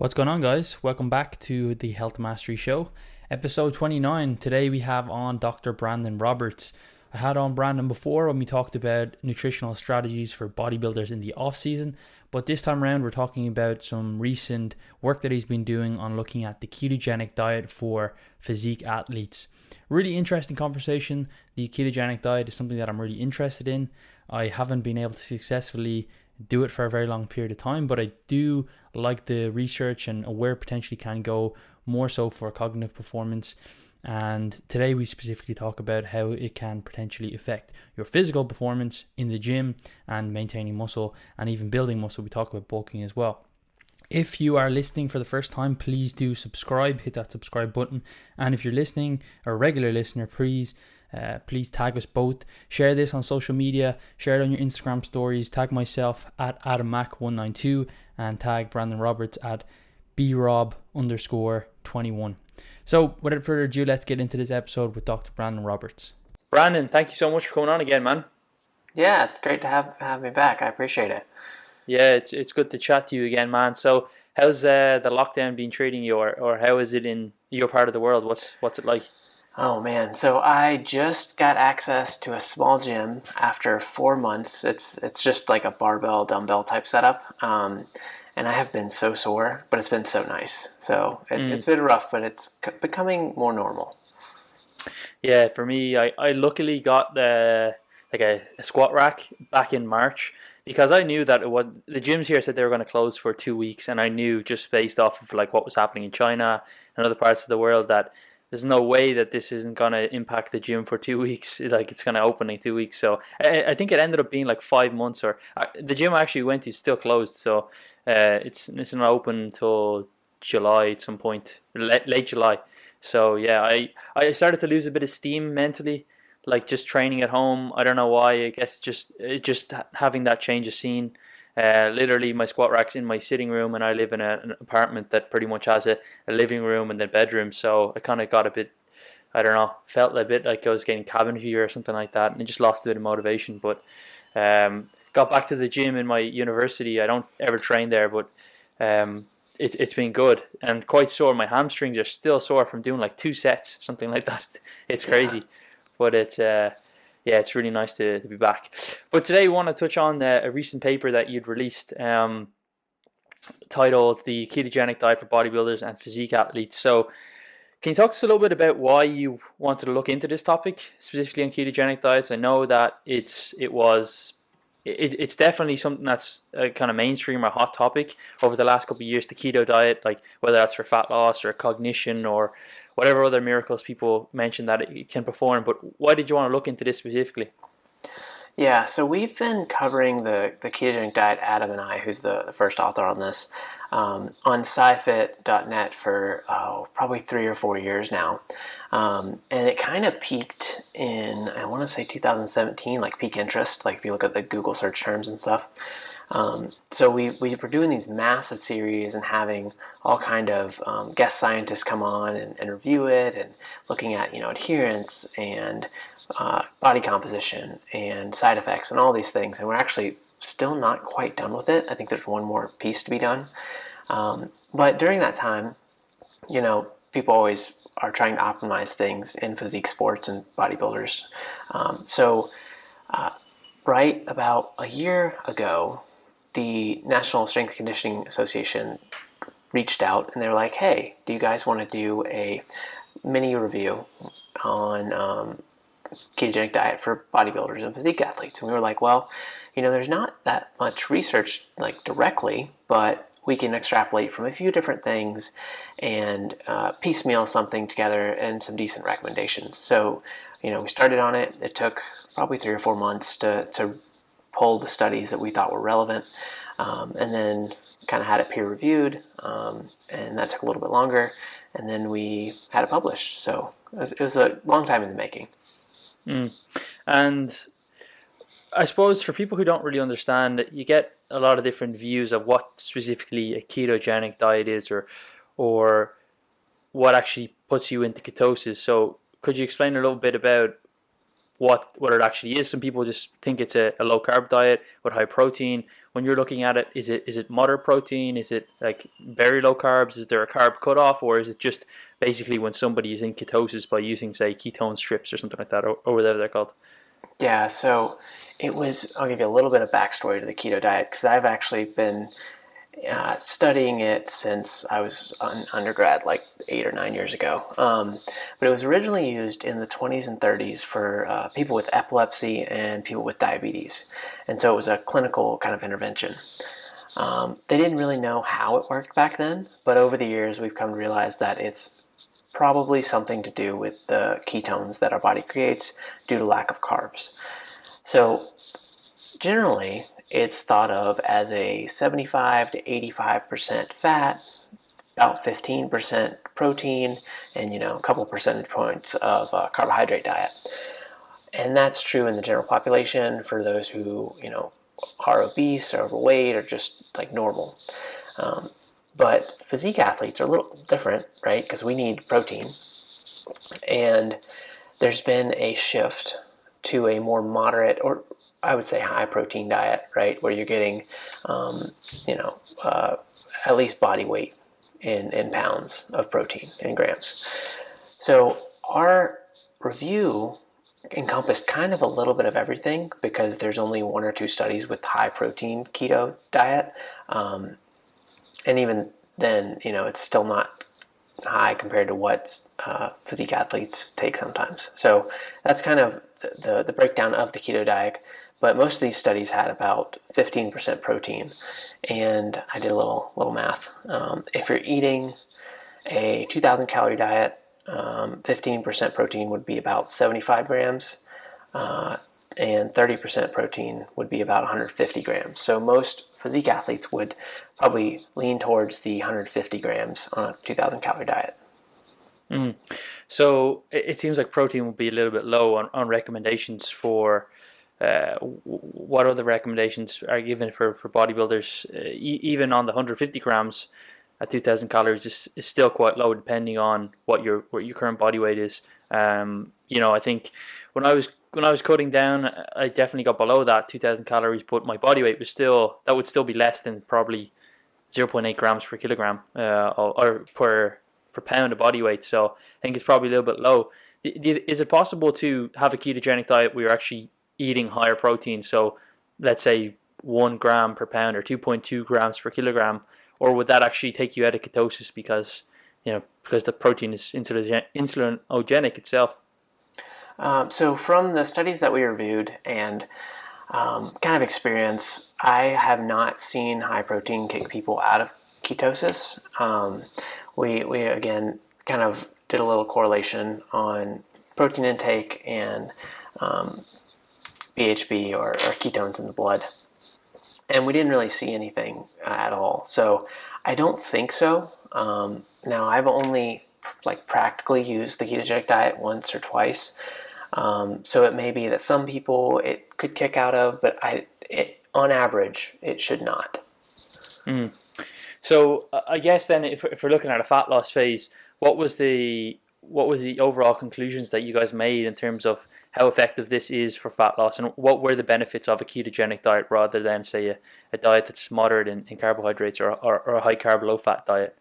What's going on, guys? Welcome back to the Health Mastery Show, episode 29. Today we have on Dr. Brandon Roberts. I had on Brandon before when we talked about nutritional strategies for bodybuilders in the off season, but this time around we're talking about some recent work that he's been doing on looking at the ketogenic diet for physique athletes. Really interesting conversation. The ketogenic diet is something that I'm really interested in. I haven't been able to successfully do it for a very long period of time, but I do like the research and where potentially can go, more so for cognitive performance. And today we specifically talk about how it can potentially affect your physical performance in the gym and maintaining muscle and even building muscle. We talk about bulking as well. If you are listening for the first time, please do subscribe, hit that subscribe button. And if you're listening, or a regular listener, please tag us both. Share this on social media, share it on your Instagram stories, tag myself at AdamMac192 and tag Brandon Roberts at BRob_21. So without further ado, let's get into this episode with Dr. Brandon Roberts. Brandon, thank you so much for coming on again, man. Yeah, it's great to have me back. I appreciate it. Yeah, it's good to chat to you again, man. So how's the lockdown been treating you, or how is it in your part of the world? What's it like? Oh man, so I just got access to a small gym after 4 months. It's just like a barbell dumbbell type setup, and I have been so sore, but it's been so nice. So it's been rough, but it's becoming more normal. Yeah, for me, I luckily got a squat rack back in March because I knew that the gyms here said they were going to close for 2 weeks, and I knew just based off of like what was happening in China and other parts of the world that there's no way that this isn't going to impact the gym for 2 weeks. Like it's going to open in 2 weeks. So I think it ended up being like 5 months, or the gym I actually went to is still closed. So it's not open until July at some point, late July. So yeah, I started to lose a bit of steam mentally, like just training at home. I don't know why. I guess just having that change of scene. Literally, my squat rack's in my sitting room, and I live in an apartment that pretty much has a living room and a bedroom. So I kind of got a bit, I don't know, felt a bit like I was getting cabin fever or something like that, and I just lost a bit of motivation. But got back to the gym in my university. I don't ever train there, but it's been good and quite sore. My hamstrings are still sore from doing like 2 sets, something like that. It's crazy, but it's it's really nice to be back. But today we want to touch on a recent paper that you'd released titled "The Ketogenic Diet for Bodybuilders and Physique Athletes." So can you talk to us a little bit about why you wanted to look into this topic, specifically on ketogenic diets? I know that it's definitely something that's a kind of mainstream or hot topic over the last couple of years, the keto diet, like whether that's for fat loss or cognition or whatever other miracles people mention that it can perform. But why did you want to look into this specifically? Yeah, so we've been covering the ketogenic diet, Adam and I, who's the first author on this, on scifit.net for probably 3 or 4 years now. And it kind of peaked in, I want to say 2017, like peak interest, like if you look at the Google search terms and stuff. So we were doing these massive series and having all kind of guest scientists come on and review it, and looking at adherence and body composition and side effects and all these things. And we're actually still not quite done with it. I think there's one more piece to be done. But during that time, people always are trying to optimize things in physique sports and bodybuilders. Right about a year ago, the National Strength and Conditioning Association reached out and they're like, hey, do you guys want to do a mini review on ketogenic diet for bodybuilders and physique athletes? And we were like, well, there's not that much research like directly, but we can extrapolate from a few different things and piecemeal something together and some decent recommendations. So, we started on it. It took probably 3 or 4 months to pull the studies that we thought were relevant, and then kind of had it peer reviewed, and that took a little bit longer, and then we had it published. So it was a long time in the making. And I suppose for people who don't really understand, you get a lot of different views of what specifically a ketogenic diet is, or what actually puts you into ketosis. So could you explain a little bit about what it actually is? Some people just think it's a low carb diet with high protein, when you're looking at it, is it moderate protein? Is it like very low carbs? Is there a carb cutoff, or is it just basically when somebody is in ketosis by using, say, ketone strips or something like that, or whatever they're called? Yeah, so I'll give you a little bit of backstory to the keto diet because I've actually been studying it since I was an undergrad, like 8 or 9 years ago. But it was originally used in the 20s and 30s for people with epilepsy and people with diabetes. And so it was a clinical kind of intervention. They didn't really know how it worked back then, but over the years we've come to realize that it's probably something to do with the ketones that our body creates due to lack of carbs. So generally, it's thought of as a 75 to 85% fat, about 15% protein, and a couple percentage points of carbohydrate diet. And that's true in the general population for those who are obese or overweight or just like normal. Um, but physique athletes are a little different, right? Because we need protein, and there's been a shift to a more moderate, or I would say high protein diet, right, where you're getting, um, you know, uh, at least body weight in pounds of protein in grams. So our review encompassed kind of a little bit of everything because there's only one or two studies with high protein keto diet, um, and even then, it's still not high compared to what physique athletes take sometimes. So that's kind of the breakdown of the keto diet. But most of these studies had about 15% protein, and I did a little math. If you're eating a 2,000 calorie diet, 15% protein would be about 75 grams, uh, and 30% protein would be about 150 grams. So most physique athletes would probably lean towards the 150 grams on a 2,000 calorie diet. Mm. So it seems like protein would be a little bit low on recommendations for what other recommendations are given for bodybuilders. Even on the 150 grams at 2,000 calories is still quite low depending on what your current body weight is. I think when I was cutting down, I definitely got below that 2,000 calories, but my body weight would still be less than probably zero point 0.8 grams per kilogram, or per pound of body weight. So I think it's probably a little bit low. Is it possible to have a ketogenic diet where you're actually eating higher protein? So let's say 1 gram per pound or 2.2 grams per kilogram, or would that actually take you out of ketosis because the protein is insulinogenic itself? So from the studies that we reviewed and kind of experience, I have not seen high protein kick people out of ketosis. We again kind of did a little correlation on protein intake and BHB or ketones in the blood, and we didn't really see anything at all. So I don't think so. Now I've only like practically used the ketogenic diet once or twice, so it may be that some people it could kick out of, but on average it should not. Mm. So I guess then, if we're looking at a fat loss phase, what was the overall conclusions that you guys made in terms of how effective this is for fat loss, and what were the benefits of a ketogenic diet rather than, say, a diet that's moderate in carbohydrates, or a high carb low fat diet?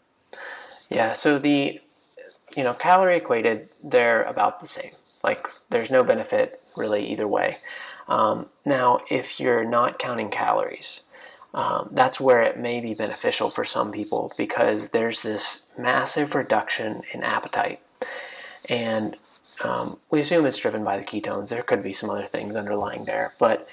Yeah, so the calorie equated, they're about the same. Like there's no benefit really either way. Now, if you're not counting calories, that's where it may be beneficial for some people because there's this massive reduction in appetite. And we assume it's driven by the ketones. There could be some other things underlying there, but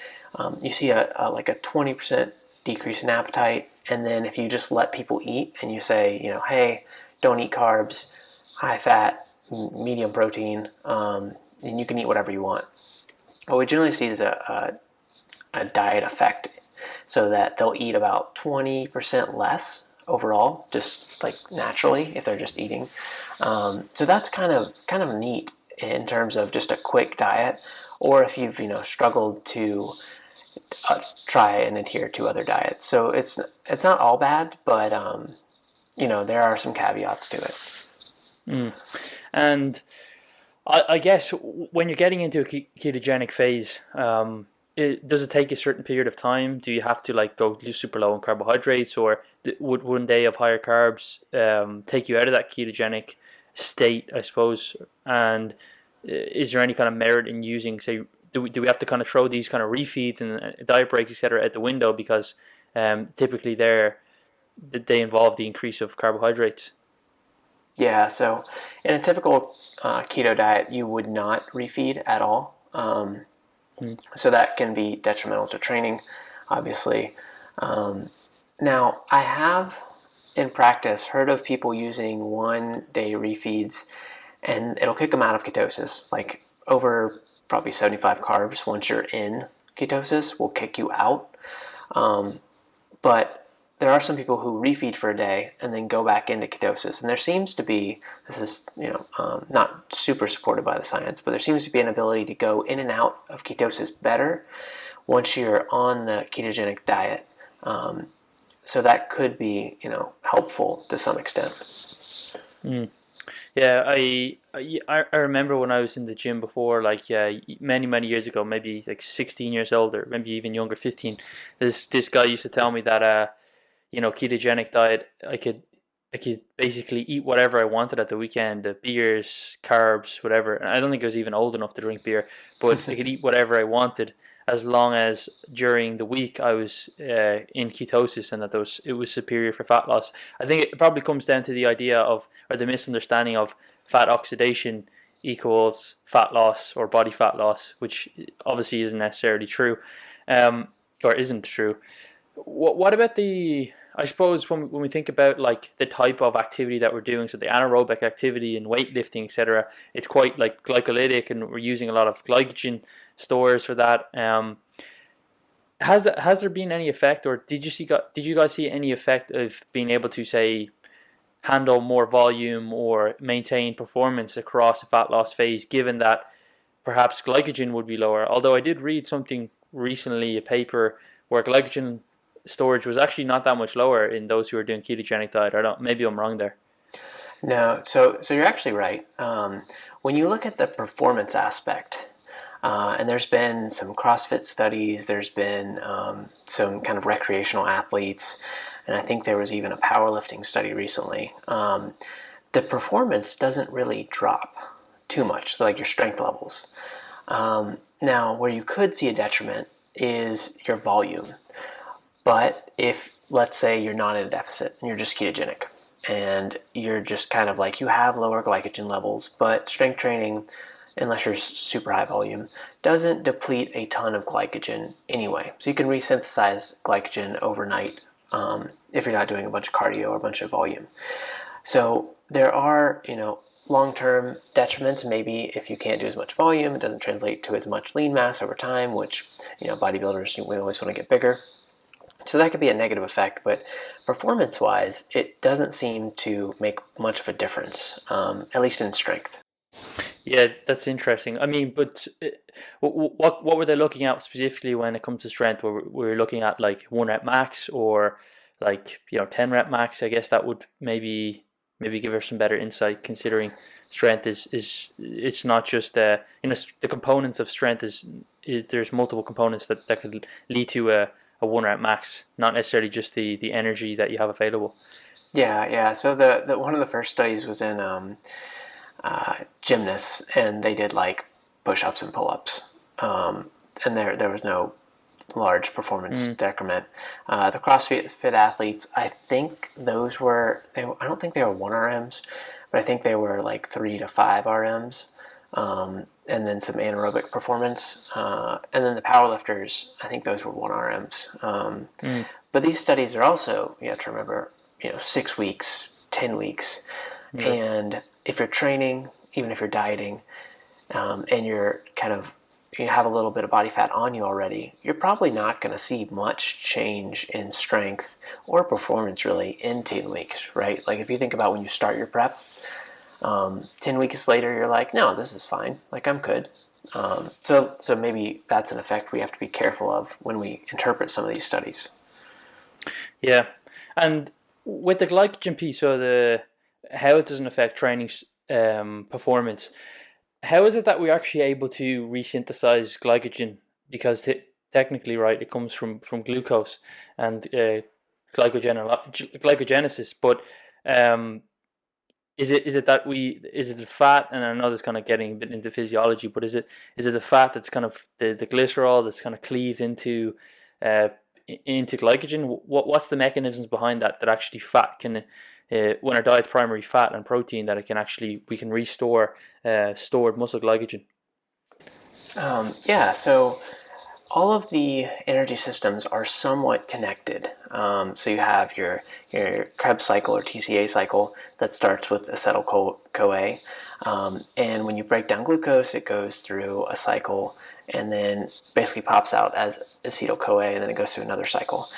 you see like a 20% decrease in appetite. And then if you just let people eat and you say, hey, don't eat carbs, high fat, medium protein, and you can eat whatever you want. What we generally see is a diet effect, so that they'll eat about 20% less overall, just like naturally if they're just eating. So that's kind of neat in terms of just a quick diet, or if you've struggled to try and adhere to other diets. So it's not all bad, but there are some caveats to it. Mm. And I guess when you're getting into a ketogenic phase, does it take a certain period of time? Do you have to like go super low in carbohydrates, or would one day of higher carbs take you out of that ketogenic state, I suppose? And is there any kind of merit in using, say, do we have to kind of throw these kind of refeeds and diet breaks, etc., out the window because typically they involve the increase of carbohydrates? Yeah, so in a typical keto diet, you would not refeed at all. Mm. So that can be detrimental to training, obviously. Um, Now, I have in practice heard of people using 1 day refeeds, and it'll kick them out of ketosis. Like over probably 75 carbs once you're in ketosis will kick you out. Um, but there are some people who refeed for a day and then go back into ketosis. And there seems to be, this is not super supported by the science, but there seems to be an ability to go in and out of ketosis better once you're on the ketogenic diet. So that could be, helpful to some extent. Mm. Yeah, I remember when I was in the gym before, like many years ago, maybe like 16 years old, or maybe even younger, 15. This guy used to tell me that ketogenic diet, I could basically eat whatever I wanted at the weekend, beers, carbs, whatever. And I don't think I was even old enough to drink beer, but I could eat whatever I wanted as long as during the week I was in ketosis, and that it was superior for fat loss. I think it probably comes down to the idea of, or the misunderstanding of, fat oxidation equals fat loss or body fat loss, which obviously isn't necessarily true, um, or isn't true. What about I suppose when we think about like the type of activity that we're doing, so the anaerobic activity and weightlifting, etc., it's quite like glycolytic, and we're using a lot of glycogen stores for that. Has there been any effect, or did you guys see any effect of being able to, say, handle more volume or maintain performance across a fat loss phase, given that perhaps glycogen would be lower? Although I did read something recently, a paper where glycogen storage was actually not that much lower in those who are doing ketogenic diet. I don't. Maybe I'm wrong there. No, so you're actually right. When you look at the performance aspect, and there's been some CrossFit studies, there's been some kind of recreational athletes, and I think there was even a powerlifting study recently. The performance doesn't really drop too much, so like your strength levels. Now, where you could see a detriment is your volume. But if, let's say, you're not in a deficit and you're just ketogenic, and you're just kind of like, you have lower glycogen levels, but strength training, unless you're super high volume, doesn't deplete a ton of glycogen anyway. So you can resynthesize glycogen overnight if you're not doing a bunch of cardio or a bunch of volume. So there are, long-term detriments. Maybe if you can't do as much volume, it doesn't translate to as much lean mass over time, which, bodybuilders, we always want to get bigger. So that could be a negative effect, but performance-wise, it doesn't seem to make much of a difference, at least in strength. Yeah, that's interesting. I mean, but what were they looking at specifically when it comes to strength? Were we looking at like 1 rep max, or like 10 rep max? I guess that would maybe give her some better insight, considering strength is it's not just the components of strength is there's multiple components that could lead to a 1 rep max, not necessarily just the energy that you have available. Yeah, yeah. So the one of the first studies was in gymnasts, and they did like push-ups and pull-ups, and there was no large performance Mm, decrement. The CrossFit fit athletes, I think those were I don't think they were 1 RMs, but I think they were like 3 to 5 RMs, and then some anaerobic performance, and then the powerlifters, I think those were 1 RMs. mm, But these studies are also, you have to remember, 6 weeks, 10 weeks, yeah. and if you're training, even if you're dieting, and you have a little bit of body fat on you already, you're probably not going to see much change in strength or performance really in 10 weeks, right? Like if you think about when you start your prep, 10 weeks later, you're like, no, this is fine. Like I'm good. So maybe that's an effect we have to be careful of when we interpret some of these studies. Yeah, and with the glycogen piece, so the how it doesn't affect training performance. How is it that we're actually able to resynthesize glycogen? Because technically right, it comes from glucose and glycogenesis. But um, is it that is it the fat? And I know this kind of getting a bit into physiology, but is it the fat that's kind of the glycerol that's kind of cleaved uh, into glycogen? What's the mechanisms behind that actually fat can when our diet's primary fat and protein, that it can actually we can restore stored muscle glycogen. Yeah, so all of the energy systems are somewhat connected. So you have your Krebs cycle or TCA cycle that starts with acetyl CoA, and when you break down glucose, it goes through a cycle and then basically pops out as acetyl CoA, and then it goes through another cycle.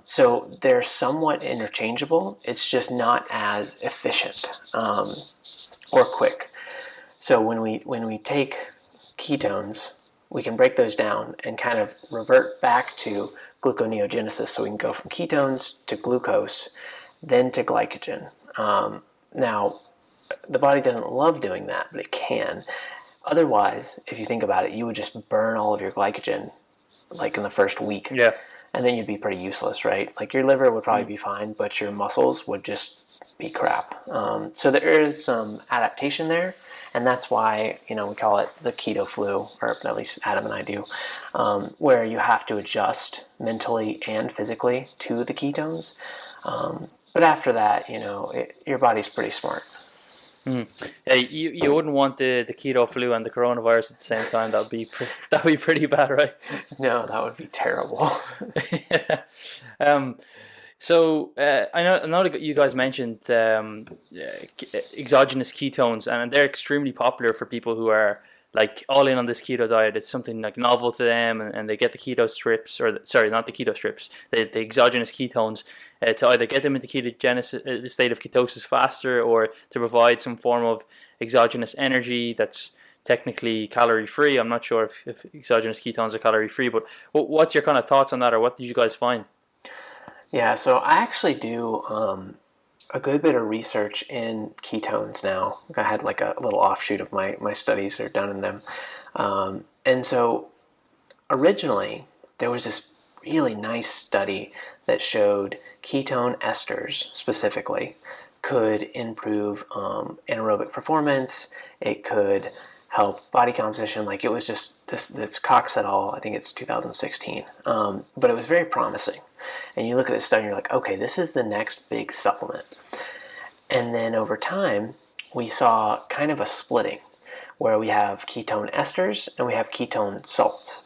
So they're somewhat interchangeable. It's just not as efficient or quick. So when we take ketones, we can break those down and kind of revert back to gluconeogenesis. So we can go from ketones to glucose, then to glycogen. Now, the body doesn't love doing that, but it can. Otherwise, if you think about it, you would just burn all of your glycogen like in the first week, Yeah. and then you'd be pretty useless, right? Like your liver would probably Mm. be fine, but your muscles would just be crap. So there is some adaptation there, and that's why we call it the keto flu, or at least Adam and I do, where you have to adjust mentally and physically to the ketones. But after that, your body's pretty smart. Mm. Yeah, you wouldn't want the keto flu and the coronavirus at the same time. That would be pretty bad, right? No, that would be terrible. Yeah. Um, so I know that you guys mentioned exogenous ketones, and they're extremely popular for people who are like all in on this keto diet. It's something like novel to them, and they get the keto strips, or sorry, not the keto strips, the exogenous ketones, to either get them into ketogenesis, the state of ketosis faster, or to provide some form of exogenous energy that's technically calorie free. I'm not sure if exogenous ketones are calorie free, but what's your kind of thoughts on that, or what did you guys find? Yeah, so I actually do a good bit of research in ketones now. I had like a little offshoot of my studies are done in them. And so originally, there was this really nice study that showed ketone esters specifically could improve anaerobic performance. It could help body composition. Like it was just this Cox et al. I think it's 2016, but it was very promising. And you look at this study, and you're like, okay, this is the next big supplement. And then over time, we saw kind of a splitting where we have ketone esters and we have ketone salts.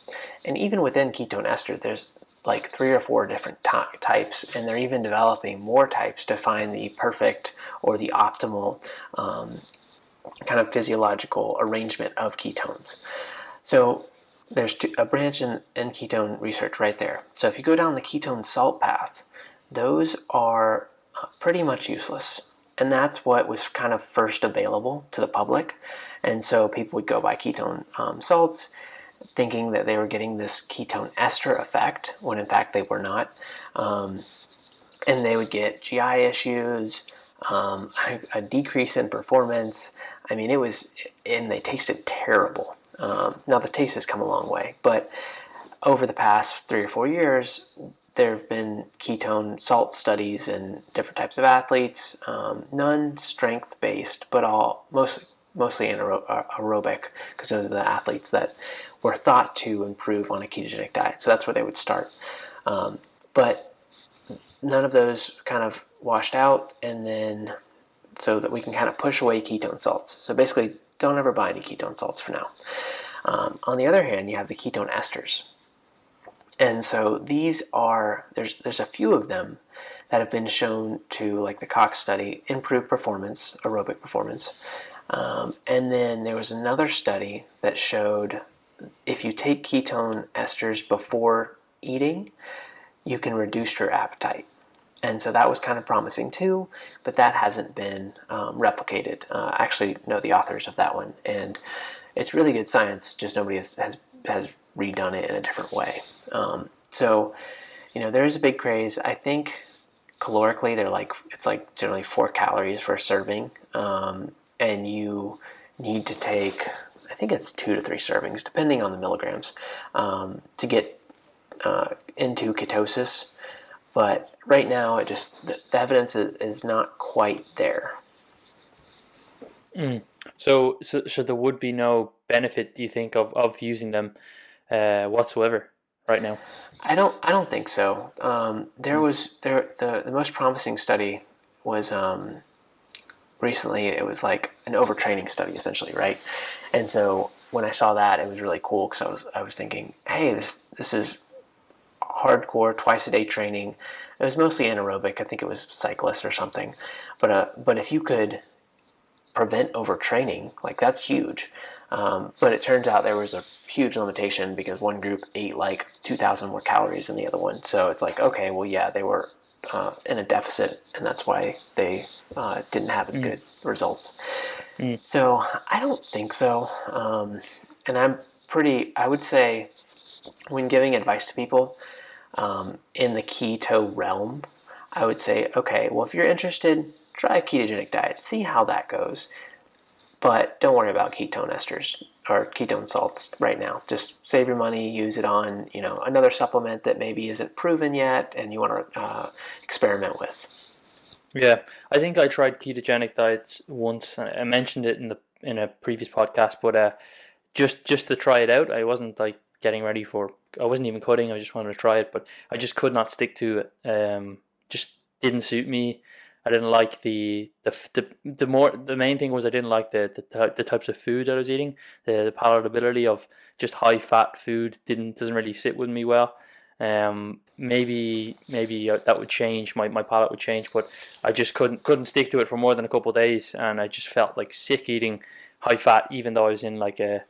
And even within ketone ester, there's like 3 or 4 different types, and they're even developing more types to find the perfect or the optimal kind of physiological arrangement of ketones. So there's a branch in ketone research right there. So if you go down the ketone salt path, those are pretty much useless. And that's what was kind of first available to the public. And so people would go buy ketone salts thinking that they were getting this ketone ester effect, when in fact they were not. And they would get GI issues, a decrease in performance. I mean, and they tasted terrible. Now the taste has come a long way, but over the past 3 or 4 years, there have been ketone salt studies in different types of athletes, none strength based, but all mostly aerobic, because those are the athletes that were thought to improve on a ketogenic diet. So that's where they would start. But none of those kind of washed out, and then so that we can kind of push away ketone salts. So basically, don't ever buy any ketone salts for now. On the other hand, you have the ketone esters. And so there's a few of them that have been shown to, like the Cox study, improve performance, aerobic performance. And then there was another study that showed if you take ketone esters before eating, you can reduce your appetite. And so that was kind of promising too, but that hasn't been replicated. I actually know the authors of that one, and it's really good science, just nobody has redone it in a different way. So, there is a big craze. I think calorically, it's like generally 4 calories for a serving, and you need to take, I think it's 2 to 3 servings, depending on the milligrams, to get into ketosis. But right now, the evidence is not quite there. Mm. So there would be no benefit, do you think, of using them whatsoever right now? I don't think so. Mm. The most promising study was recently. It was like an overtraining study essentially, right? And so when I saw that, it was really cool because I was thinking, hey, this is hardcore twice a day training. It was mostly anaerobic. I think it was cyclists or something. But if you could prevent overtraining, like that's huge. But it turns out there was a huge limitation because one group ate like 2,000 more calories than the other one. So it's like, okay, well, yeah, they were in a deficit, and that's why they didn't have as Mm. good results. Mm. So I don't think so. And I would say, when giving advice to people in the keto realm, I would say, okay, well, if you're interested, try a ketogenic diet, see how that goes. But don't worry about ketone esters or ketone salts right now. Just save your money, use it on another supplement that maybe isn't proven yet, and you want to experiment with. Yeah, I think I tried ketogenic diets once. I mentioned it in a previous podcast, but just to try it out. I wasn't like getting ready for. I wasn't even cutting. I just wanted to try it, but I just could not stick to it. Just didn't suit me. I didn't like the main thing was I didn't like the types of food that I was eating. The palatability of just high fat food doesn't really sit with me well. Maybe that would change. My palate would change, but I just couldn't stick to it for more than a couple of days, and I just felt like sick eating high fat, even though I was in like a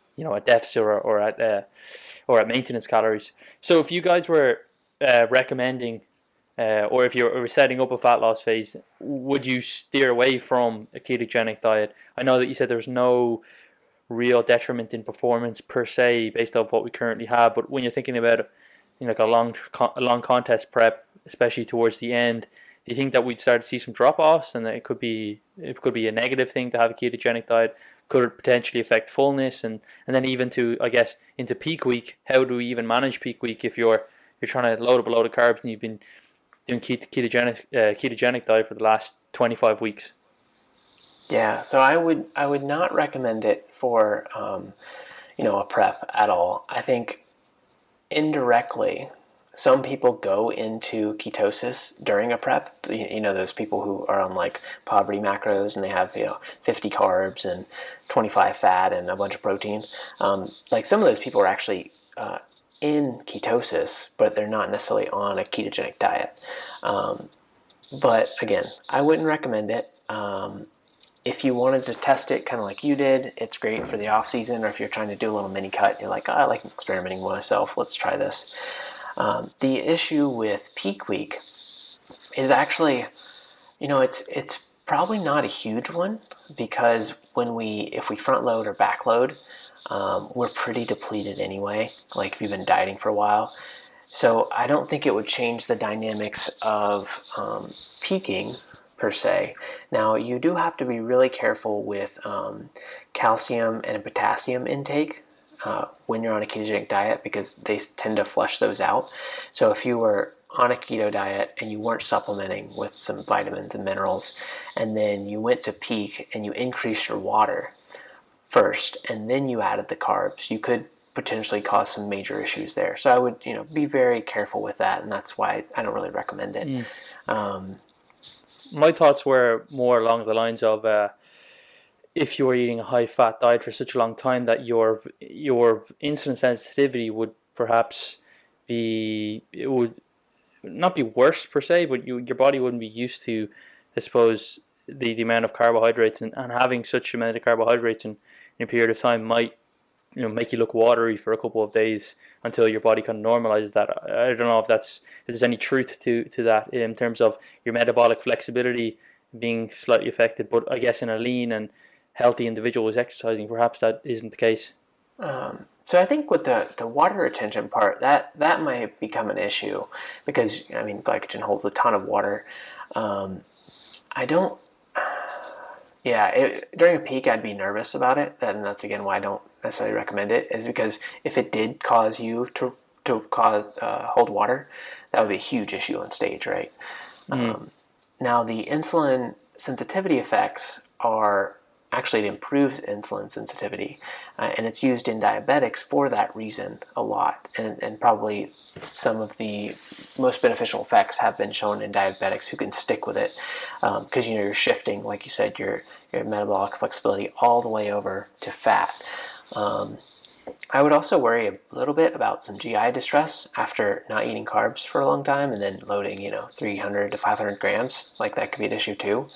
deficit or at maintenance calories. So if you guys were recommending or if you're setting up a fat loss phase, would you steer away from a ketogenic diet? I know that you said there's no real detriment in performance per se based off what we currently have, but when you're thinking about like a long contest prep, especially towards the end, do you think that we'd start to see some drop offs, and that it could be a negative thing to have a ketogenic diet? Could it potentially affect fullness, and then even to, I guess, into peak week? How do we even manage peak week if you're trying to load up a load of carbs and you've been doing ketogenic diet for the last 25 weeks? Yeah, so I would not recommend it for a prep at all. I think indirectly, some people go into ketosis during a prep. Those people who are on like poverty macros and they have 50 carbs and 25 fat and a bunch of protein. Like some of those people are actually in ketosis, but they're not necessarily on a ketogenic diet. Um, but again, I wouldn't recommend it. If you wanted to test it kind of like you did, it's great for the off season, or if you're trying to do a little mini cut, you're like, oh, I like experimenting with myself, let's try this. The issue with peak week is actually, it's probably not a huge one because if we front load or back load, we're pretty depleted anyway. Like if you've been dieting for a while, so I don't think it would change the dynamics of peaking per se. Now you do have to be really careful with calcium and potassium intake when you're on a ketogenic diet because they tend to flush those out. So if you were on a keto diet and you weren't supplementing with some vitamins and minerals, and then you went to peak and you increased your water first, and then you added the carbs, you could potentially cause some major issues there. So I would, be very careful with that, and that's why I don't really recommend it. Mm. Um, My thoughts were more along the lines of if you were eating a high fat diet for such a long time that your insulin sensitivity would perhaps it would not be worse per se, but your body wouldn't be used to, I suppose, the amount of carbohydrates, and having such amount of carbohydrates in a period of time might make you look watery for a couple of days until your body kind of normalizes that. I don't know if there's any truth to that in terms of your metabolic flexibility being slightly affected, but I guess in a lean and healthy individual who's exercising, perhaps that isn't the case. so I think with the water retention part, that might become an issue because I mean glycogen holds a ton of water. Um, I don't. Yeah, during a peak, I'd be nervous about it, and that's again why I don't necessarily recommend it. Is because if it did cause you to hold water, that would be a huge issue on stage, right? Mm. Now, the insulin sensitivity effects are actually, it improves insulin sensitivity, and it's used in diabetics for that reason a lot. And probably some of the most beneficial effects have been shown in diabetics who can stick with it, because you're shifting, like you said, your metabolic flexibility all the way over to fat. I would also worry a little bit about some GI distress after not eating carbs for a long time and then loading, 300 to 500 grams. Like that could be an issue too.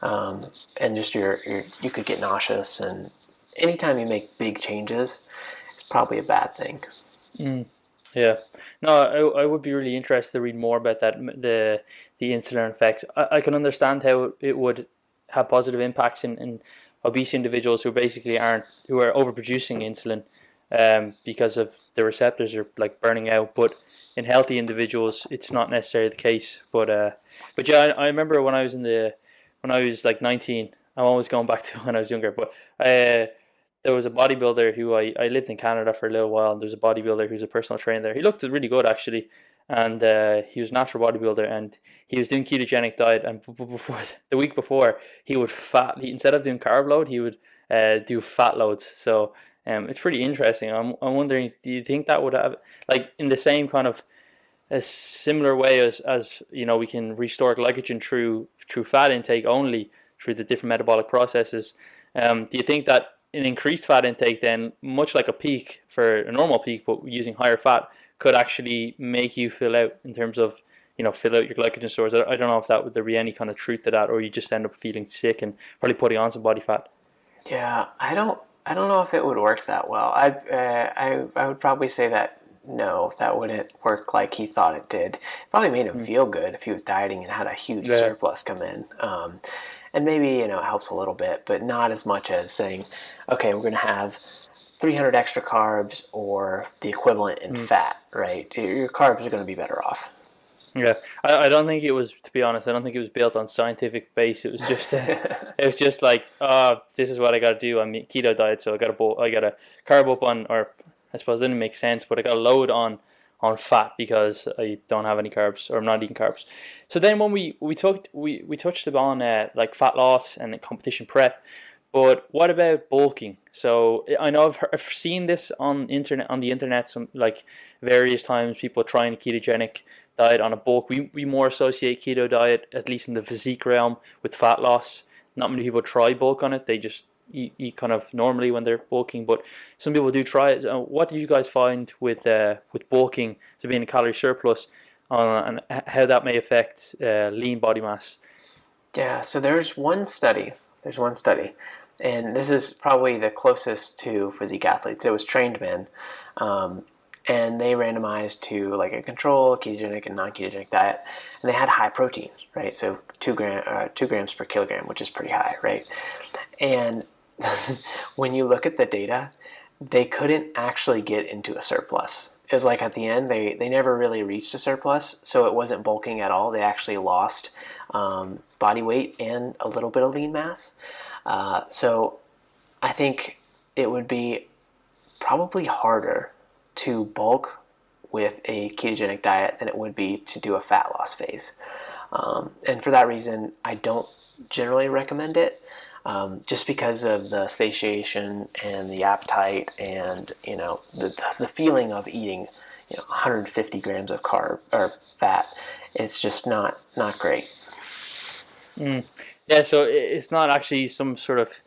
And just you could get nauseous. And anytime you make big changes, it's probably a bad thing. Mm. Yeah. No, I would be really interested to read more about that, the insulin effects. I can understand how it would have positive impacts in obese individuals who basically who are overproducing insulin, because of the receptors are like burning out. But in healthy individuals, it's not necessarily the case. But yeah, I remember when I was like 19. I'm always going back to when I was younger, but there was a bodybuilder who I lived in Canada for a little while, and there's a bodybuilder who's a personal trainer there. He looked really good actually, and he was a natural bodybuilder, and he was doing ketogenic diet. And before, the week before, he would instead of doing carb load, he would do fat loads. So it's pretty interesting. I'm wondering, do you think that would have, like, in the same kind of a similar way as we can restore glycogen through fat intake only through the different metabolic processes? Do you think that an increased fat intake, then, much like a peak for a normal peak, but using higher fat, could actually make you fill out in terms of fill out your glycogen stores? I don't know if would there be any kind of truth to that, or you just end up feeling sick and probably putting on some body fat. Yeah, I don't know if it would work that well. I would probably say that no, that wouldn't work like he thought it did. It probably made him Mm. feel good if he was dieting and had a huge Yeah. surplus come in. And maybe it helps a little bit, but not as much as saying, okay, we're going to have 300 extra carbs or the equivalent in Mm. fat, right? Your carbs are going to be better off. Yeah, I don't think it was, to be honest. I don't think it was built on scientific base. It was just it was just like, this is what I got to do. I'm keto diet, so I got to carb up on, or I suppose it didn't make sense, but I got to load on fat because I don't have any carbs, or I'm not eating carbs. So then when we touched upon like fat loss and competition prep, but what about bulking? So I know I've seen this on the internet, some, like, various times, people trying a ketogenic diet on a bulk. We more associate keto diet, at least in the physique realm, with fat loss. Not many people try bulk on it. They just eat kind of normally when they're bulking, but some people do try it. What do you guys find with bulking, so being a calorie surplus, and how that may affect lean body mass? Yeah, so there's one study. And this is probably the closest to physique athletes. It was trained men, um, and they randomized to like a control, ketogenic, and non-ketogenic diet, and they had high protein, right? So 2 grams per kilogram, which is pretty high, right? And when you look at the data, they couldn't actually get into a surplus. It was like at the end, they never really reached a surplus, so it wasn't bulking at all. They actually lost body weight and a little bit of lean mass. So I think it would be probably harder to bulk with a ketogenic diet than it would be to do a fat loss phase. And for that reason, I don't generally recommend it, just because of the satiation and the appetite and the feeling of eating 150 grams of carb or fat. It's just not great. Mm. Yeah, so it's not actually some sort of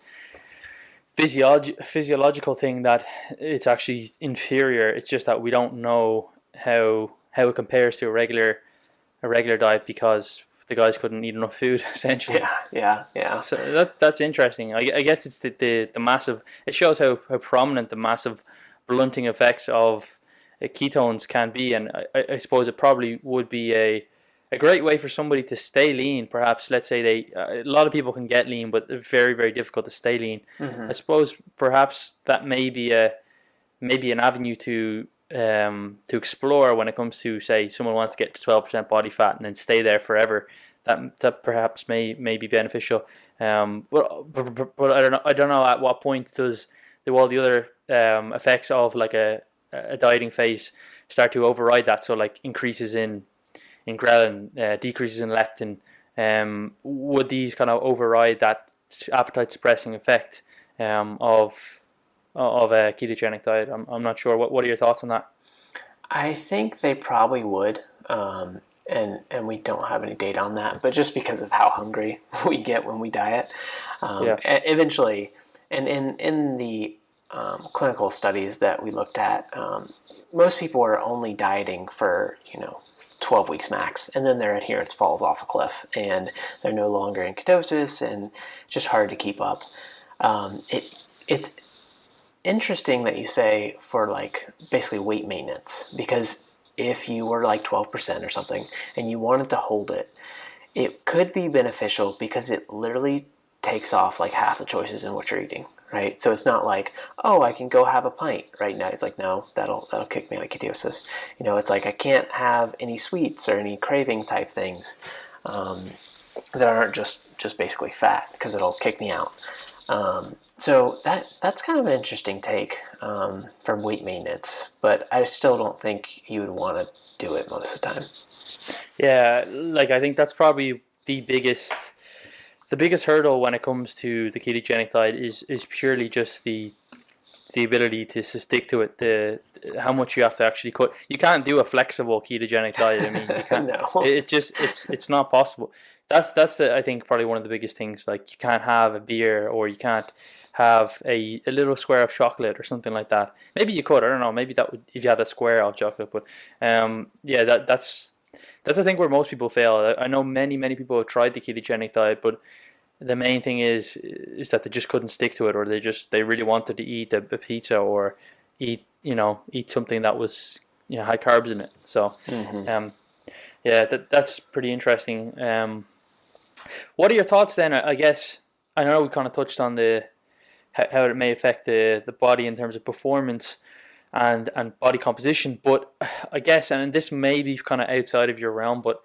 physiological thing that it's actually inferior. It's just that we don't know how it compares to a regular diet because the guys couldn't eat enough food essentially. Yeah. So that's interesting. I guess it's the massive. It shows how prominent the massive blunting effects of ketones can be, and I suppose it probably would be a great way for somebody to stay lean. Perhaps, let's say, a lot of people can get lean, but it's very, very difficult to stay lean. Hmm. I suppose perhaps that may be maybe an avenue to explore when it comes to, say, someone wants to get to 12% body fat and then stay there forever. That perhaps may be beneficial. But I don't know at what point do all the other effects of like a dieting phase start to override that. So like increases in ghrelin, decreases in leptin. Would these kind of override that appetite suppressing effect of a ketogenic diet? I'm not sure. What are your thoughts on that? I think they probably would, and we don't have any data on that, but just because of how hungry we get when we diet, Yeah. eventually, and in the clinical studies that we looked at, most people are only dieting for 12 weeks max, and then their adherence falls off a cliff, and they're no longer in ketosis, and it's just hard to keep up. It's interesting that you say for like basically weight maintenance, because if you were like 12% or something and you wanted to hold it, it could be beneficial because it literally takes off like half the choices in what you're eating, right? So it's not like, oh, I can go have a pint right now. It's like, no, that'll kick me out of ketosis. It's like I can't have any sweets or any craving type things that aren't just basically fat because it'll kick me out. So that's kind of an interesting take from weight maintenance, but I still don't think you would want to do it most of the time. Yeah, like I think that's probably the biggest hurdle when it comes to the ketogenic diet is purely just the ability to stick to it. The how much you have to actually cut. You can't do a flexible ketogenic diet. I mean, you can't. No. It just it's not possible. That's I think probably one of the biggest things. Like you can't have a beer or you can't have a little square of chocolate or something like that. Maybe you could. I don't know. Maybe that would if you had a square of chocolate. But yeah, that's I think where most people fail. I know many people have tried the ketogenic diet, but the main thing is that they just couldn't stick to it, or they really wanted to eat a pizza or eat something that was had carbs in it. So Mm-hmm. yeah, that's pretty interesting. What are your thoughts then? I guess I know we kind of touched on the how it may affect the body in terms of performance and body composition, but I guess, and this may be kind of outside of your realm, but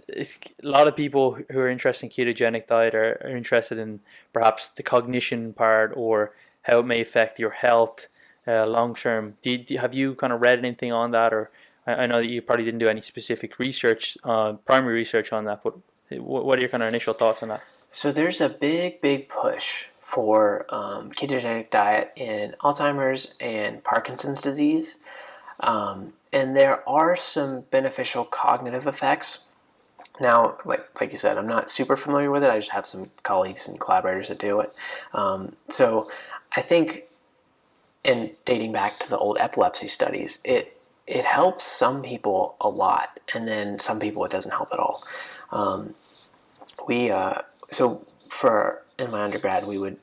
a lot of people who are interested in ketogenic diet are interested in perhaps the cognition part or how it may affect your health long term. Have you kind of read anything on that, or I know that you probably didn't do any specific research, primary research on that, but what are your kind of initial thoughts on that? So there's a big push for ketogenic diet in Alzheimer's and Parkinson's disease, and there are some beneficial cognitive effects. Now, like you said, I'm not super familiar with it. I just have some colleagues and collaborators that do it. So I think, in dating back to the old epilepsy studies, it helps some people a lot, and then some people it doesn't help at all. Um, we so for in my undergrad we would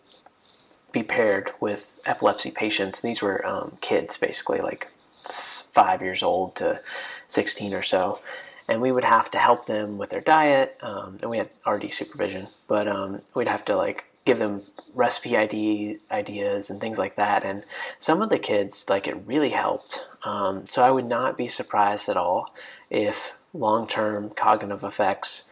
be paired with epilepsy patients. These were kids, basically like 5 years old to 16 or so, and we would have to help them with their diet, and we had RD supervision, but we'd have to like give them recipe ideas and things like that. And some of the kids, like, it really helped. So I would not be surprised at all if long-term cognitive effects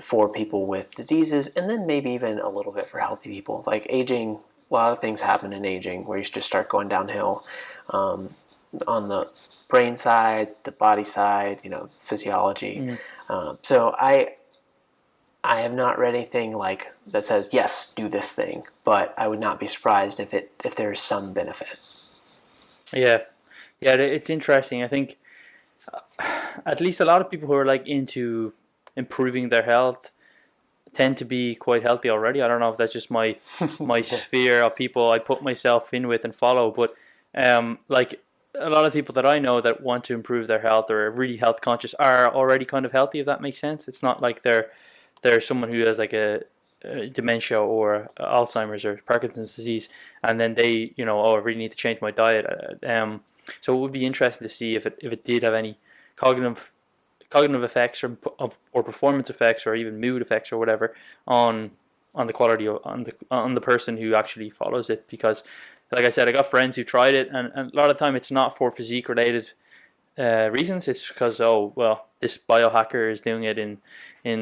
for people with diseases, and then maybe even a little bit for healthy people. Like aging, a lot of things happen in aging where you just start going downhill. On the brain side, the body side, physiology. Mm. So I have not read anything like that says yes, do this thing, but I would not be surprised if there's some benefit. Yeah, yeah, it's interesting. I think at least a lot of people who are like into improving their health tend to be quite healthy already. I don't know if that's just my sphere of people I put myself in with and follow, but like a lot of people that I know that want to improve their health or are really health conscious are already kind of healthy. If that makes sense, it's not like they're someone who has like a dementia or Alzheimer's or Parkinson's disease, and then they oh, I really need to change my diet. So it would be interesting to see if it did have any cognitive effects or performance effects or even mood effects or whatever on the quality of, on the person who actually follows it. Because like I said, I got friends who tried it, and a lot of the time it's not for physique related reasons. It's because, oh well, this biohacker is doing it in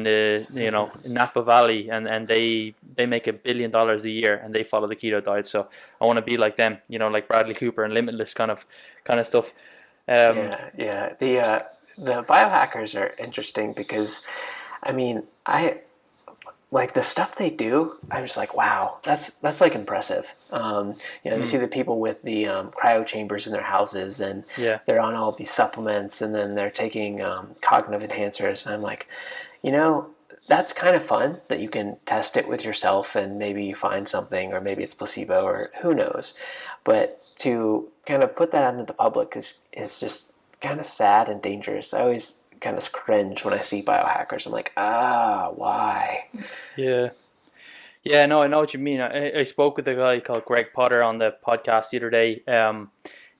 the in Napa Valley, and they make $1 billion a year and they follow the keto diet. So I want to be like them, like Bradley Cooper and Limitless kind of stuff. Yeah. The biohackers are interesting because, I mean, I like the stuff they do. I'm just like, wow, that's like impressive. You Mm, see the people with the cryo chambers in their houses, and yeah. they're on all these supplements, and then they're taking cognitive enhancers, and I'm like, you know, that's kind of fun that you can test it with yourself, and maybe you find something, or maybe it's placebo, or who knows. But to kind of put that out into the public is just kind of sad and dangerous. I always kind of cringe when I see biohackers. I'm like, why? Yeah. Yeah, no, I know what you mean. I spoke with a guy called Greg Potter on the podcast the other day.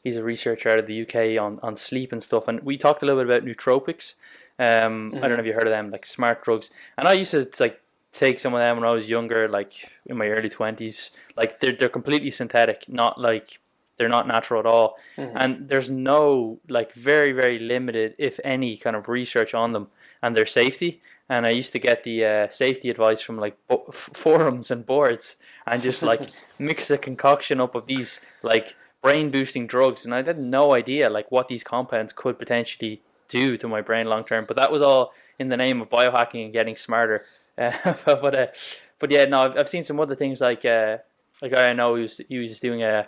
He's a researcher out of the UK on sleep and stuff, and we talked a little bit about nootropics. I don't know Mm-hmm. if you heard of them, like smart drugs. And I used to like take some of them when I was younger, like in my early 20s. Like they're completely synthetic, not like they're not natural at all. Mm-hmm. And there's no like very very limited, if any, kind of research on them and their safety. And I used to get the safety advice from like forums and boards, and just like mix a concoction up of these like brain boosting drugs, and I had no idea like what these compounds could potentially do to my brain long term. But that was all in the name of biohacking and getting smarter. But but yeah, no, I've seen some other things like I know he was doing a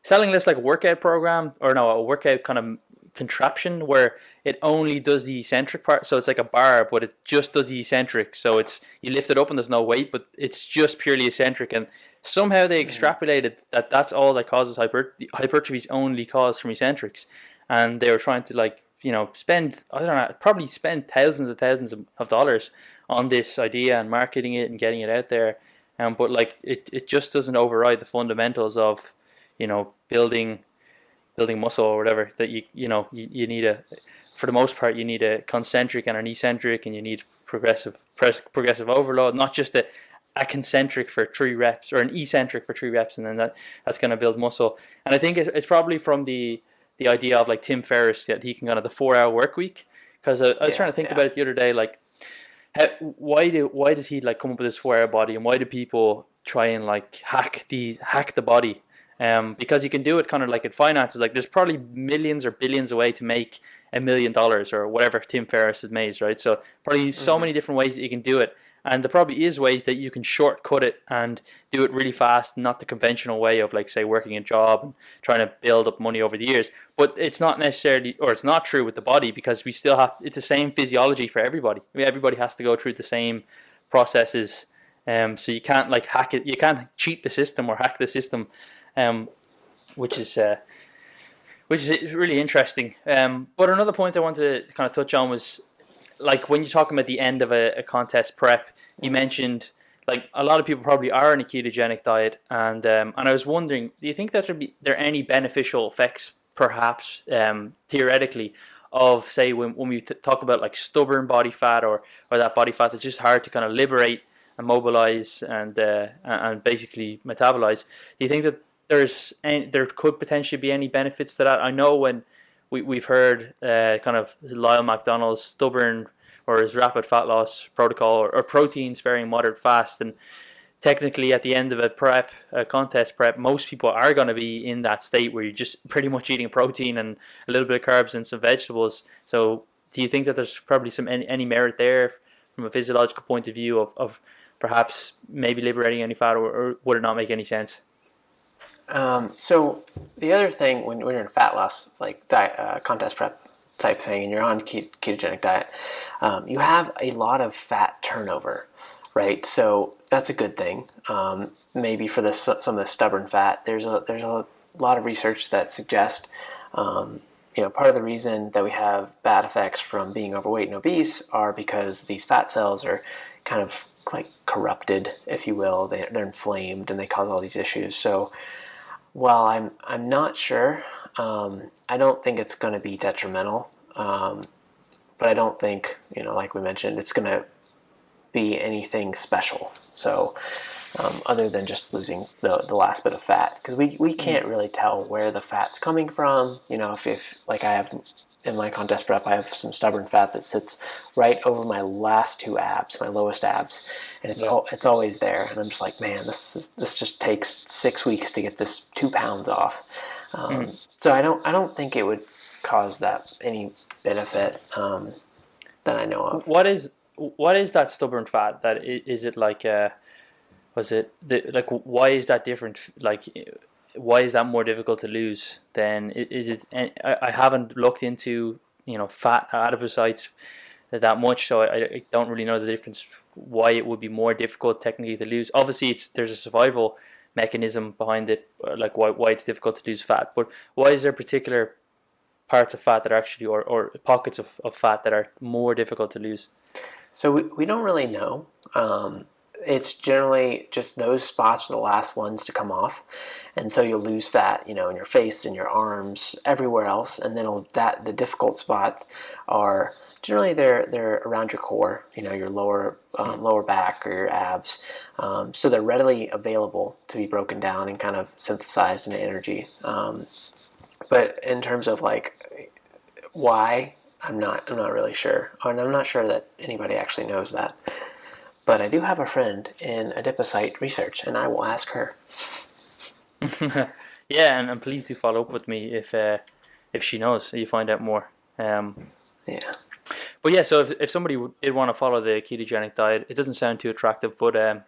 selling this like workout program, or no, a workout kind of contraption where it only does the eccentric part. So it's like a bar, but it just does the eccentric. So it's you lift it up and there's no weight, but it's just purely eccentric. And somehow they Mm-hmm. extrapolated that that's all that causes hypertrophy is only caused from eccentrics. And they were trying to like spend, I don't know, probably spend thousands and thousands of dollars on this idea and marketing it and getting it out there. But like it just doesn't override the fundamentals of building muscle or whatever, that you need a, for the most part, you need a concentric and an eccentric, and you need progressive overload, not just a concentric for 3 reps or an eccentric for 3 reps, and then that's going to build muscle. And I think it's probably from the idea of like Tim Ferriss, that he can kind of the 4 hour work week. Because I was trying Yeah, to think yeah. about it the other day, like why does he like come up with this 4 hour body, and why do people try and like hack the body? Because you can do it kind of like in finances. Like there's probably millions or billions of ways to make $1 million or whatever Tim Ferriss has made, right? So probably so Mm-hmm. many different ways that you can do it, and there probably is ways that you can shortcut it and do it really fast, not the conventional way of like say working a job and trying to build up money over the years. But it's not necessarily, or it's not true with the body, because we still have, it's the same physiology for everybody. I mean, everybody has to go through the same processes. So you can't like hack it. You can't cheat the system or hack the system, um, which is really interesting. But another point I wanted to kind of touch on was like when you're talking about the end of a contest prep, you Mm-hmm. mentioned like a lot of people probably are on a ketogenic diet, and I was wondering, do you think that there any beneficial effects, perhaps theoretically, of say when we talk about like stubborn body fat, or that body fat that's just hard to kind of liberate and mobilize and basically metabolize? Do you think that there could potentially be any benefits to that? I know when we've heard kind of Lyle McDonald's stubborn or his rapid fat loss protocol, or protein sparing moderate fast, and technically at the end of a contest prep, most people are going to be in that state where you're just pretty much eating protein and a little bit of carbs and some vegetables. So do you think that there's probably any merit there from a physiological point of view of perhaps maybe liberating any fat, or would it not make any sense? So the other thing when you're in fat loss, like diet, contest prep type thing, and you're on ketogenic diet, you have a lot of fat turnover, right? So that's a good thing. Maybe for some of the stubborn fat, there's a lot of research that suggests, part of the reason that we have bad effects from being overweight and obese are because these fat cells are kind of like corrupted, if you will. They're inflamed and they cause all these issues. So well, I'm not sure. I don't think it's going to be detrimental, but I don't think like we mentioned, it's going to be anything special. So, other than just losing the last bit of fat, because we Mm, can't really tell where the fat's coming from. If like I have in my contest prep, I have some stubborn fat that sits right over my last 2 abs, my lowest abs, and yeah. it's always there. And I'm just like, man, this just takes 6 weeks to get this 2 pounds off. Mm. So I don't think it would cause that any benefit that I know of. What is that stubborn fat? Is it like was it like why is that different? Like why is that more difficult to lose than is it? And I haven't looked into fat adipocytes that much, so I don't really know the difference. Why it would be more difficult technically to lose? Obviously, there's a survival mechanism behind it, like why it's difficult to lose fat. But why is there particular parts of fat that are actually or pockets of fat that are more difficult to lose? So we don't really know. It's generally just those spots are the last ones to come off, and so you'll lose fat, in your face, in your arms, everywhere else, and then the difficult spots are generally they're around your core, your lower back or your abs, so they're readily available to be broken down and kind of synthesized into energy. But in terms of like why, I'm not really sure, and I'm not sure that anybody actually knows that. But I do have a friend in adipocyte research, and I will ask her. Yeah, and please do follow up with me if she knows, you find out more. Yeah. But yeah, so if somebody did want to follow the ketogenic diet, it doesn't sound too attractive, but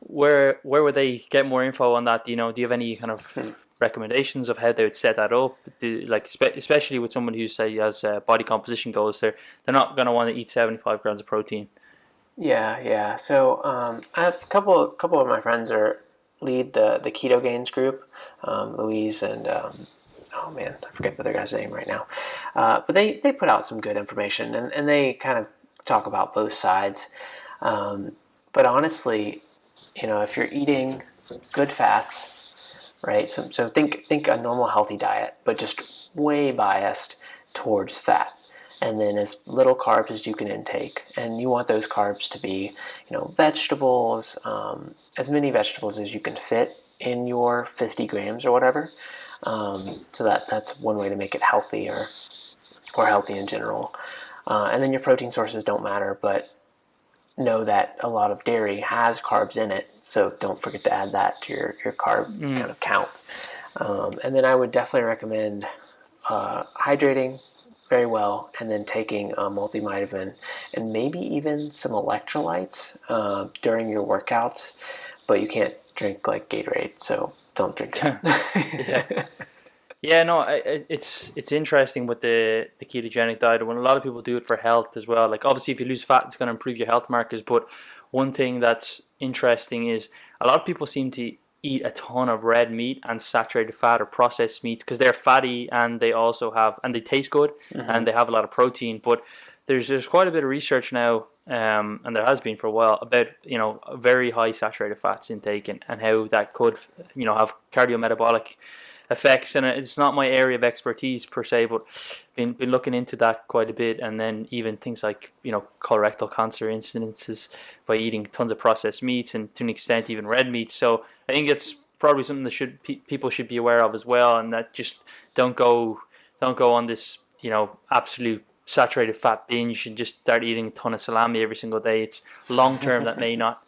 where would they get more info on that? Do you have any kind of recommendations of how they would set that up? Especially with someone who say has body composition goals, they're not going to want to eat 75 grams of protein. Yeah, yeah. So I have a couple of my friends lead the Keto Gains group, Louise and oh man, I forget the other guy's name right now. But they put out some good information, and they kind of talk about both sides. But honestly, if you're eating good fats, right? So think a normal healthy diet, but just way biased towards fat. And then as little carbs as you can intake, and you want those carbs to be, vegetables, as many vegetables as you can fit in your 50 grams or whatever. So that's one way to make it healthy or healthy in general. And then your protein sources don't matter, but know that a lot of dairy has carbs in it, so don't forget to add that to your carb Mm. kind of count. And then I would definitely recommend hydrating very well, and then taking a multivitamin and maybe even some electrolytes during your workouts. But you can't drink like Gatorade, so don't drink Yeah. that. Yeah, no, it's interesting with the ketogenic diet. When a lot of people do it for health as well, like obviously if you lose fat, it's going to improve your health markers. But one thing that's interesting is a lot of people seem to eat a ton of red meat and saturated fat or processed meats because they're fatty and they taste good Mm-hmm. and they have a lot of protein. But there's quite a bit of research now, and there has been for a while about very high saturated fats intake and how that could have cardiometabolic effects, and it's not my area of expertise per se, but been looking into that quite a bit, and then even things like colorectal cancer incidences by eating tons of processed meats and to an extent even red meat. So I think it's probably something that people should be aware of as well, and that just don't go on this absolute saturated fat binge and just start eating a ton of salami every single day. It's long term that may not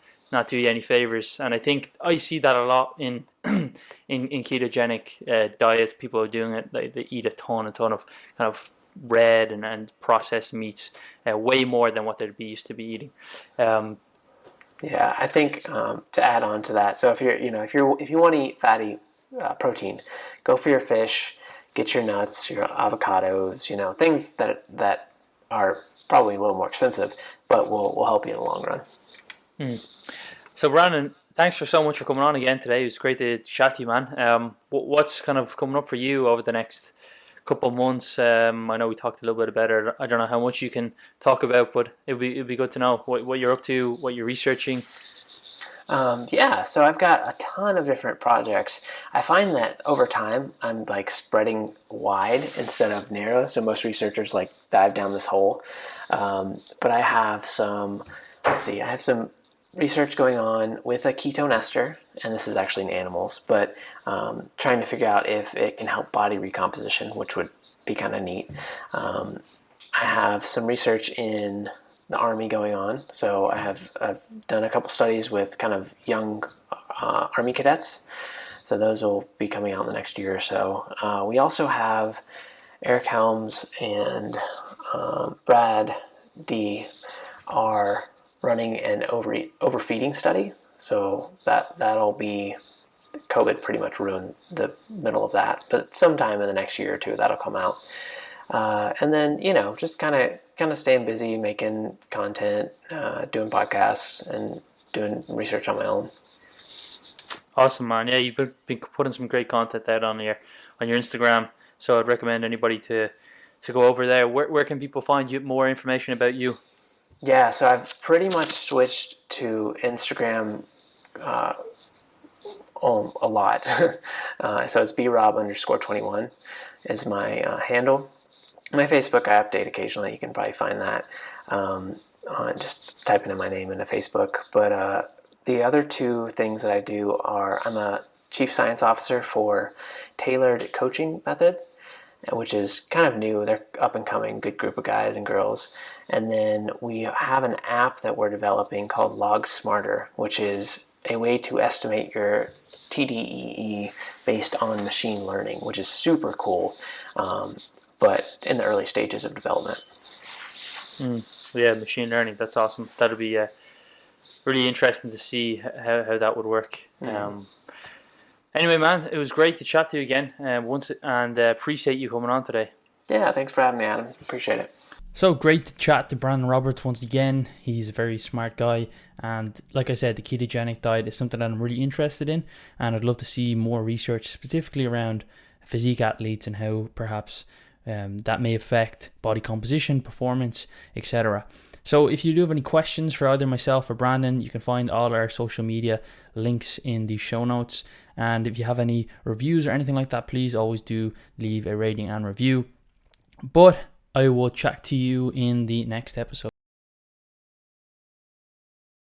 do you any favors, and I think I see that a lot in in ketogenic diets. People are doing it. They eat a ton of kind of red and processed meats, way more than what they'd be used to be eating. Um, Yeah, I think to add on to that, so if you want to eat fatty protein, go for your fish, get your nuts, your avocados, things that are probably a little more expensive, but will help you in the long run. so Brandon, thanks for so much for coming on again today. It was great to chat to you, man. What's kind of coming up for you over the next couple of months? I know we talked a little bit about it. I don't know how much you can talk about, but it'd be good to know what you're up to, what you're researching. Yeah, so I've got a ton of different projects. I find that over time I'm like spreading wide instead of narrow. So most researchers like dive down this hole. But I have some research going on with a ketone ester, and this is actually in animals, but trying to figure out if it can help body recomposition, which would be kind of neat. I have some research in the Army going on. So I've done a couple studies with kind of young Army cadets. So those will be coming out in the next year or so. We also have Eric Helms and Brad D are running an overfeeding study. So that'll be, COVID pretty much ruined the middle of that, but sometime in the next year or two that'll come out. And then just kind of staying busy, making content, doing podcasts, and doing research on my own. Awesome, man. Yeah, you've been putting some great content out on your Instagram. So I'd recommend anybody to go over there. Where can people find you more information about you? Yeah, so I've pretty much switched to Instagram a lot. So it's brob_21 is my handle. My Facebook I update occasionally. You can probably find that just typing in my name into Facebook. But the other two things that I do are I'm a chief science officer for Tailored Coaching Method, which is kind of new. They're up and coming, good group of guys and girls. And then we have an app that we're developing called Log Smarter, which is a way to estimate your TDEE based on machine learning, which is super cool, but in the early stages of development. Yeah, machine learning. That's awesome. That'll be really interesting to see how that would work. Anyway, man, it was great to chat to you again and appreciate you coming on today. Yeah, thanks for having me, Adam. Appreciate it. So great to chat to Brandon Roberts once again. He's a very smart guy, and like I said, the ketogenic diet is something that I'm really interested in, and I'd love to see more research specifically around physique athletes and how perhaps that may affect body composition, performance, etc. So if you do have any questions for either myself or Brandon, you can find all our social media links in the show notes. And if you have any reviews or anything like that, please always do leave a rating and review. But I will chat to you in the next episode.